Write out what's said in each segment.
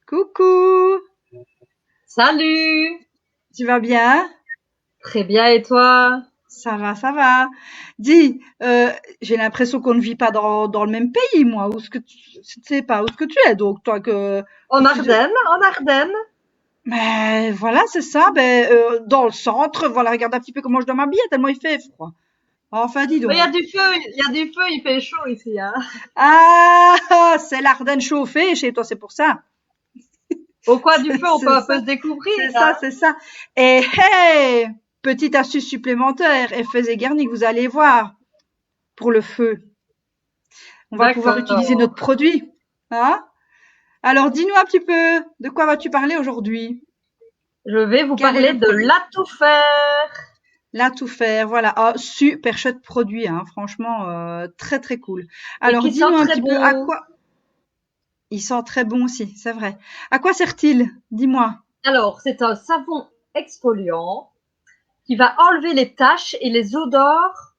Coucou, Salut! tu vas bien? Très bien, et toi? Ça va, ça va. Dis, j'ai l'impression qu'on ne vit pas dans le même pays, moi. Où est-ce que je ne sais pas où est-ce que tu es, donc toi que En tu. Ardennes, en Ardennes. Mais voilà, c'est ça. Ben dans le centre, voilà, regarde un petit peu comment je dois m'habiller tellement il fait froid. Enfin, dis Mais il y a donc. du feu, il y a du feu, il fait chaud ici, hein. Ah, c'est l'Ardenne chauffée chez toi, c'est pour ça. Au coin du C'est feu, on peut c'est un ça, peu se découvrir, c'est ça, hein. c'est ça. Et hey, petite astuce supplémentaire, effets et garnis que vous allez voir pour le feu. On va pouvoir utiliser D'accord. notre produit. Hein? Alors, dis-nous un petit peu, de quoi vas-tu parler aujourd'hui? Je vais vous Quel est parler le de produit? l'atouffer. Là, tout faire, voilà. Ah, super chouette produit, hein. Franchement, très très cool. Et Alors, qui sent dis-nous un très petit peu à bon. quoi. Il sent très bon aussi, c'est vrai. À quoi sert-il? Dis-moi. Alors, c'est un savon exfoliant qui va enlever les taches et les odeurs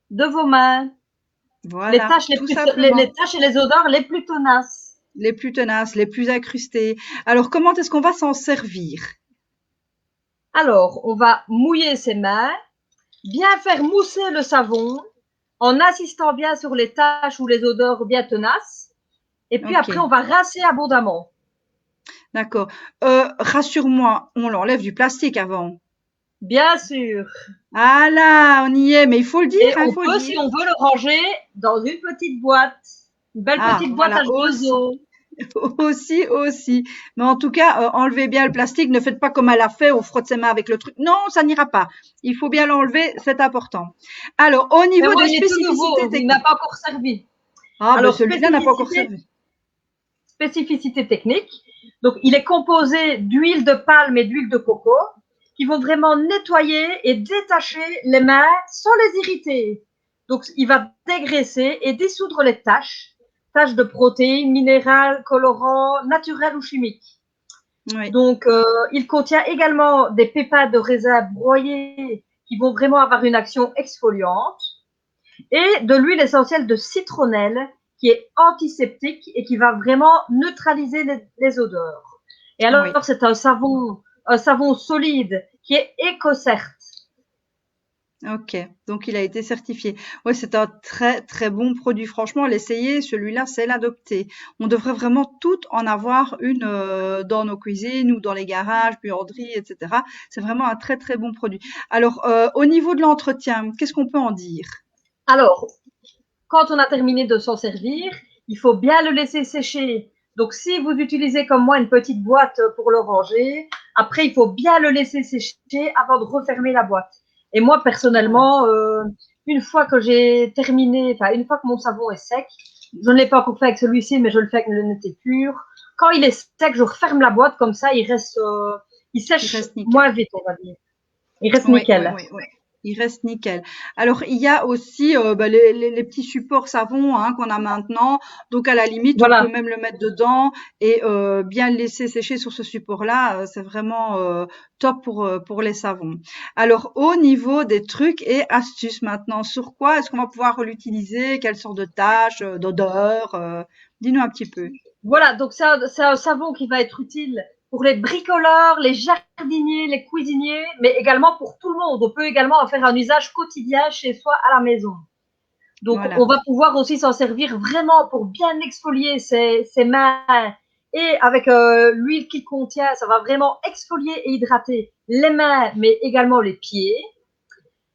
de vos mains. Les Voilà, taches les tout plus, les simplement. taches et les odeurs les plus tenaces. Les plus tenaces, les plus incrustées. Alors, comment est-ce qu'on va s'en servir? Alors, on va mouiller ses mains, bien faire mousser le savon en insistant bien sur les taches ou les odeurs bien tenaces. Et puis Ok, après, on va rincer abondamment. d'accord. Rassure-moi, on l'enlève du plastique avant. Bien sûr. Ah là, on y est, mais il faut le dire, Et hein, il on faut le peut, dire. si on veut, le ranger dans une petite boîte. Une belle Ah, petite boîte voilà, aussi, H2O. aussi. Mais en tout cas, enlevez bien le plastique. Ne faites pas comme elle a fait, on frotte ses mains avec le truc. Non, ça n'ira pas. Il faut bien l'enlever, c'est important. Alors, au Mais niveau moi, des il est tout spécificités nouveau. Il n'a techniques. pas encore servi. Ah, ben Alors, celui-là n'a pas encore servi. spécificité technique. Donc, il est composé d'huile de palme et d'huile de coco qui vont vraiment nettoyer et détacher les mains sans les irriter. Donc, il va dégraisser et dissoudre les taches de protéines, minérales, colorants, naturels ou chimiques. Oui, Donc, il contient également des pépins de raisin broyés qui vont vraiment avoir une action exfoliante et de l'huile essentielle de citronnelle qui est antiseptique et qui va vraiment neutraliser les odeurs. Et oui. alors, c'est un savon solide qui est écocert. Ok, donc il a été certifié. Ouais, c'est un très très bon produit. Franchement, l'essayer, celui-là, c'est l'adopter. On devrait vraiment tout en avoir une dans nos cuisines ou dans les garages, buanderies, etc. C'est vraiment un très très bon produit. Alors, au niveau de l'entretien, qu'est-ce qu'on peut en dire? Alors, quand on a terminé de s'en servir, il faut bien le laisser sécher. Donc, si vous utilisez comme moi une petite boîte pour le ranger, après, il faut bien le laisser sécher avant de refermer la boîte. Et moi, Voilà. personnellement, une fois que j'ai terminé, enfin, une fois que mon savon est sec, je ne l'ai pas encore fait avec celui-ci, mais je le fais avec le nez pur. Quand il est sec, je referme la boîte comme ça, il Il sèche reste nickel. moins vite, on va dire. Il reste Oui, oui, nickel. oui, oui. Il reste nickel. Alors, il y a aussi bah, les petits supports savon hein, qu'on a maintenant. Donc, à la limite, on peut Voilà. même le mettre dedans et bien le laisser sécher sur ce support-là. C'est vraiment top pour les savons. Alors, au niveau des trucs et astuces maintenant, sur quoi est-ce qu'on va pouvoir l'utiliser? Quelle sorte de tâches, d'odeur? Dis-nous un petit peu. Voilà, donc c'est un savon qui va être utile pour les bricoleurs, les jardiniers, les cuisiniers, mais également pour tout le monde. On peut également en faire un usage quotidien chez soi à la maison. Donc, on Voilà. va pouvoir aussi s'en servir vraiment pour bien exfolier ses mains. Et avec l'huile qu'il contient, ça va vraiment exfolier et hydrater les mains, mais également les pieds.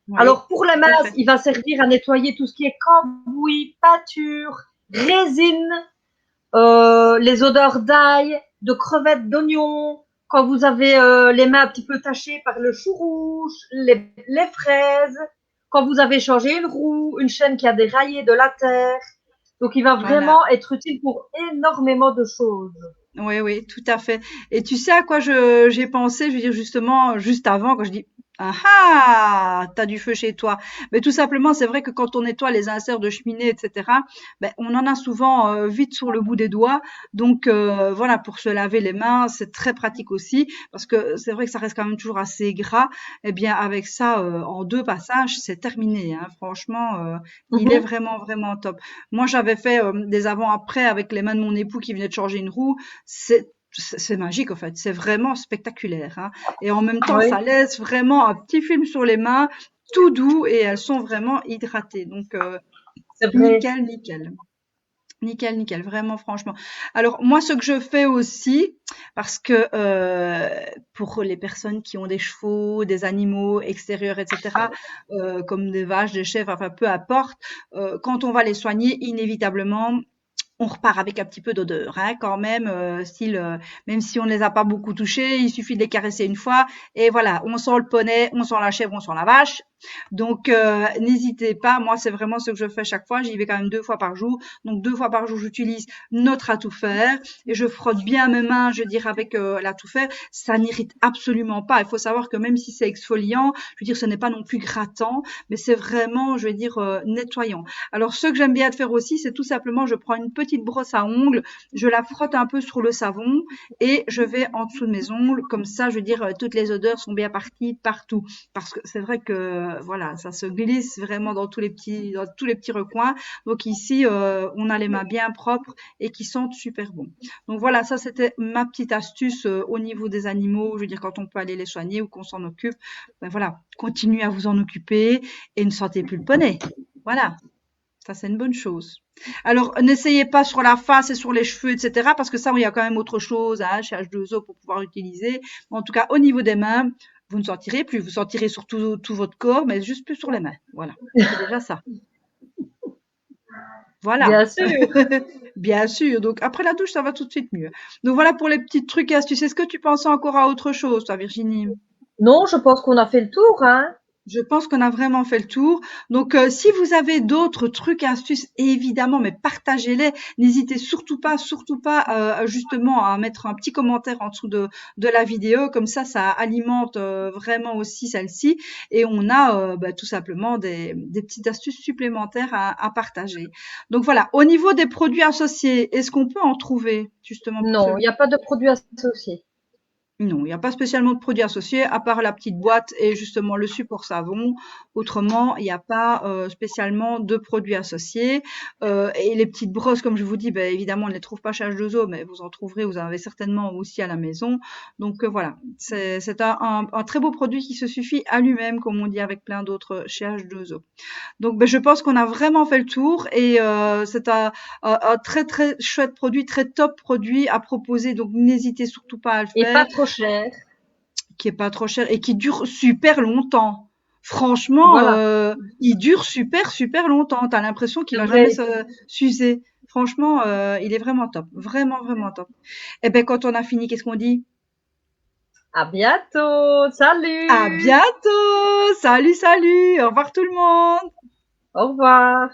Oui, Alors, pour les tout mains, à fait. il va servir à nettoyer tout ce qui est cambouis, pâture, résine, les odeurs d'ail, de crevettes, d'oignons, quand vous avez les mains un petit peu tachées par le chou rouge, les fraises, quand vous avez changé une roue, une chaîne qui a déraillé de la terre. Donc, il va Voilà. vraiment être utile pour énormément de choses. Oui, oui, tout à fait. Et tu sais à quoi j'ai pensé, je veux dire justement, juste avant, quand je dis ah ah, t'as du feu chez toi. Mais tout simplement, c'est vrai que quand on nettoie les inserts de cheminée, etc., ben, on en a souvent vite sur le bout des doigts. Donc voilà, pour se laver les mains, c'est très pratique aussi, parce que c'est vrai que ça reste quand même toujours assez gras. Eh bien, avec ça, en deux passages, c'est terminé. Hein. Franchement, il est Mhm. vraiment, vraiment top. Moi, j'avais fait des avant-après avec les mains de mon époux qui venait de changer une roue. c'est magique en fait, c'est vraiment spectaculaire, hein. Et en même temps, ça Oui, laisse vraiment un petit film sur les mains, tout doux et elles sont vraiment hydratées. Donc c'est vrai. nickel, nickel. Nickel, nickel, vraiment franchement. Alors moi, ce que je fais aussi, parce que pour les personnes qui ont des chevaux, des animaux extérieurs, etc., comme des vaches, des chèvres, enfin peu importe, quand on va les soigner, inévitablement, on repart avec un petit peu d'odeur, hein, quand même, même si on ne les a pas beaucoup touchés, il suffit de les caresser une fois et voilà, on sent le poney, on sent la chèvre, on sent la vache. Donc n'hésitez pas, moi c'est vraiment ce que je fais chaque fois, j'y vais quand même 2 fois par jour. Donc 2 fois par jour, j'utilise notre à tout faire et je frotte bien mes mains, je veux dire avec la tout faire, ça n'irrite absolument pas. Il faut savoir que même si c'est exfoliant, je veux dire ce n'est pas non plus grattant, mais c'est vraiment, je veux dire nettoyant. Alors, ce que j'aime bien faire aussi, c'est tout simplement, je prends une petite brosse à ongles, je la frotte un peu sur le savon et je vais en dessous de mes ongles. Comme ça, je veux dire, toutes les odeurs sont bien parties partout. Parce que c'est vrai que, voilà, ça se glisse vraiment dans tous les petits recoins. Donc ici, on a les mains bien propres et qui sentent super bon. Donc voilà, ça c'était ma petite astuce au niveau des animaux. Je veux dire, quand on peut aller les soigner ou qu'on s'en occupe, ben voilà, continuez à vous en occuper et ne sentez plus le poney. Voilà. Ça, c'est une bonne chose. Alors, n'essayez pas sur la face et sur les cheveux, etc., parce que ça, il y a quand même autre chose, hein, chez H2O pour pouvoir utiliser. Mais en tout cas, au niveau des mains, vous ne sentirez plus. Vous sentirez sur tout votre corps, mais juste plus sur les mains. Voilà. C'est déjà ça. Voilà. Bien sûr. Bien sûr. Donc, après la douche, ça va tout de suite mieux. Donc, voilà pour les petits trucs et astuces. Est-ce que tu pensais encore à autre chose, toi, Virginie? Non, je pense qu'on a fait le tour, hein. Je pense qu'on a vraiment fait le tour. Donc, si vous avez d'autres trucs et astuces, évidemment, mais partagez-les. N'hésitez surtout pas, justement, à mettre un petit commentaire en dessous de la vidéo. Comme ça alimente vraiment aussi celle-ci. Et on a bah, tout simplement des petites astuces supplémentaires à partager. Donc voilà. Au niveau des produits associés, est-ce qu'on peut en trouver justement pour Non, ceux il n'y a pas de produits associés. non, il n'y a pas spécialement de produits associés, à part la petite boîte et justement le support savon. Autrement, il n'y a pas spécialement de produits associés. Et les petites brosses, comme je vous dis, ben, évidemment, on ne les trouve pas chez H2O, mais vous en trouverez, vous en avez certainement aussi à la maison. Donc voilà, c'est un très beau produit qui se suffit à lui-même, comme on dit avec plein d'autres chez H2O. Donc, ben, je pense qu'on a vraiment fait le tour et c'est un très très chouette produit, très top produit à proposer. Donc, n'hésitez surtout pas à le Et faire, pas trop cher. qui est pas trop cher et qui dure super longtemps. Franchement, Voilà, il dure super longtemps. T'as l'impression qu'il c'est va jamais vrai. se s'user. Franchement, il est vraiment top, vraiment vraiment top. Et ben quand on a fini, qu'est-ce qu'on dit? À bientôt. À Salut. bientôt. Salut salut. Au revoir tout le monde. Au revoir.